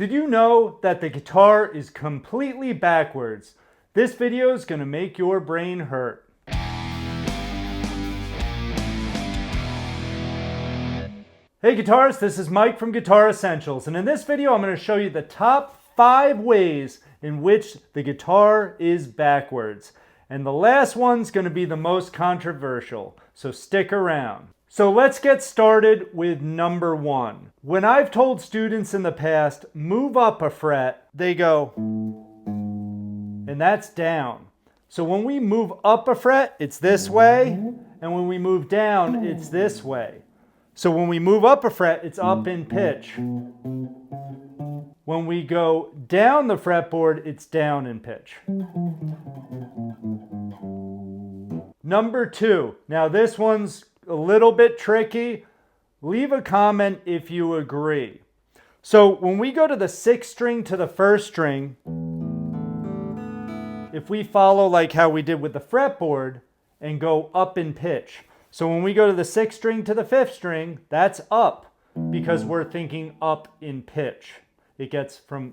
Did you know that the guitar is completely backwards? This video is going to make your brain hurt. Hey guitarists, this is Mike from Guitar Essentials, and in this video I'm going to show you the top 5 ways in which the guitar is backwards. And the last one's going to be the most controversial, so stick around. So let's get started with number 1. When I've told students in the past, move up a fret, they go, and that's down. So when we move up a fret, it's this way, and when we move down, it's this way. So when we move up a fret, it's up in pitch. When we go down the fretboard, it's down in pitch. Number 2. Now this one's a little bit tricky. Leave a comment if you agree. So when we go to the 6th string to the 1st string, if we follow like how we did with the fretboard and go up in pitch. So when we go to the 6th string to the 5th string, that's up because we're thinking up in pitch. It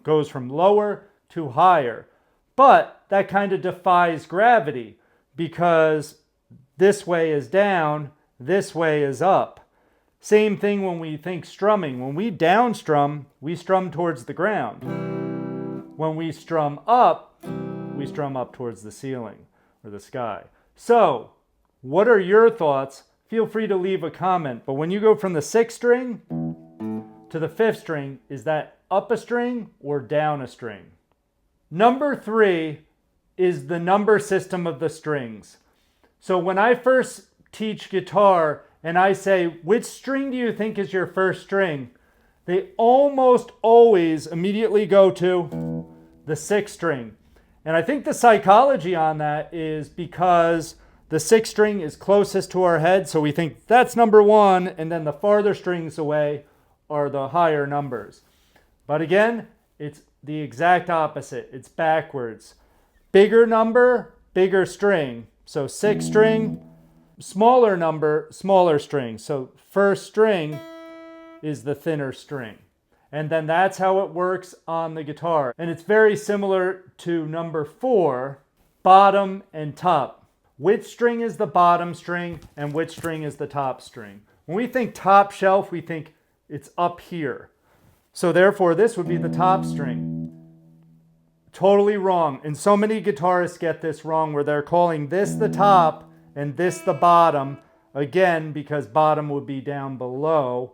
goes from lower to higher. But that kind of defies gravity because this way is down, this way is up. Same thing when we think strumming. When we down strum, we strum towards the ground. When we strum up towards the ceiling or the sky. So, what are your thoughts? Feel free to leave a comment. But when you go from the 6th string to the 5th string, is that up a string or down a string? Number 3 is the number system of the strings. So when I first teach guitar and I say, which string do you think is your 1st string? They almost always immediately go to the 6th string. And I think the psychology on that is because the 6th string is closest to our head, so we think that's number 1, and then the farther strings away are the higher numbers. But again, it's the exact opposite. It's backwards. Bigger number, bigger string. So 6th string, smaller number, smaller string. So 1st string is the thinner string. And then that's how it works on the guitar. And it's very similar to number 4, bottom and top. Which string is the bottom string and which string is the top string? When we think top shelf, we think it's up here. So therefore, this would be the top string. Totally wrong. And so many guitarists get this wrong where they're calling this the top and this the bottom. Again, because bottom would be down below,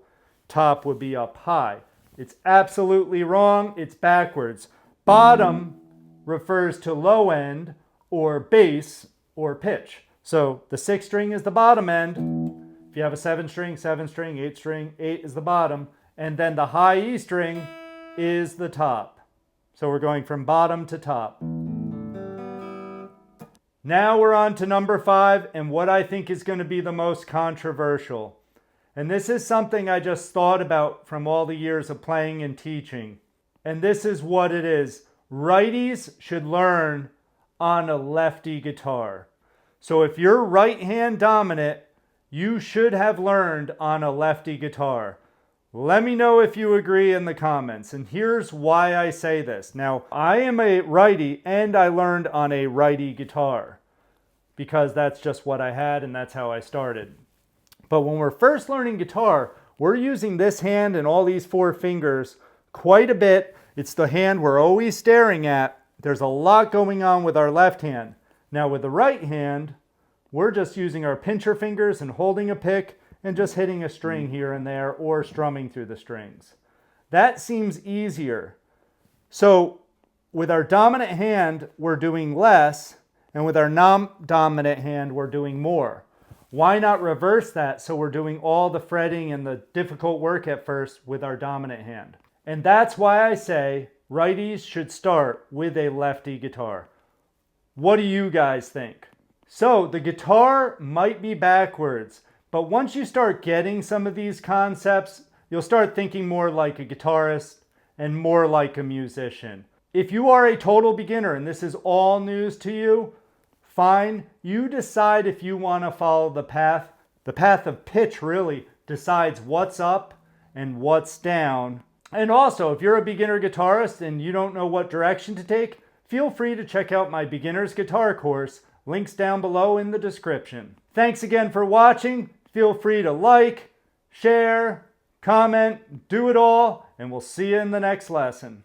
top would be up high. It's absolutely wrong. It's backwards. Bottom refers to low end or bass or pitch. So the 6th string is the bottom end. If you have a 7th string, 7th string, 8th string, 8 is the bottom. And then the high E string is the top. So we're going from bottom to top. Now we're on to number 5 and what I think is going to be the most controversial. And this is something I just thought about from all the years of playing and teaching. And this is what it is. Righties should learn on a lefty guitar. So if you're right hand dominant, you should have learned on a lefty guitar. Let me know if you agree in the comments. And here's why I say this. Now, I am a righty and I learned on a righty guitar because that's just what I had and that's how I started. But when we're first learning guitar, we're using this hand and all these 4 fingers quite a bit. It's the hand we're always staring at. There's a lot going on with our left hand. Now with the right hand, we're just using our pincher fingers and holding a pick and just hitting a string here and there or strumming through the strings. That seems easier. So with our dominant hand, we're doing less, and with our non-dominant hand, we're doing more. Why not reverse that so we're doing all the fretting and the difficult work at first with our dominant hand? And that's why I say righties should start with a lefty guitar. What do you guys think? So the guitar might be backwards, but once you start getting some of these concepts, you'll start thinking more like a guitarist and more like a musician. If you are a total beginner and this is all news to you, fine. You decide if you want to follow the path. The path of pitch really decides what's up and what's down And also, if you're a beginner guitarist and you don't know what direction to take, feel free to check out my beginner's guitar course. Links down below in the description. Thanks again for watching. Feel free to like, share, comment, do it all, and we'll see you in the next lesson.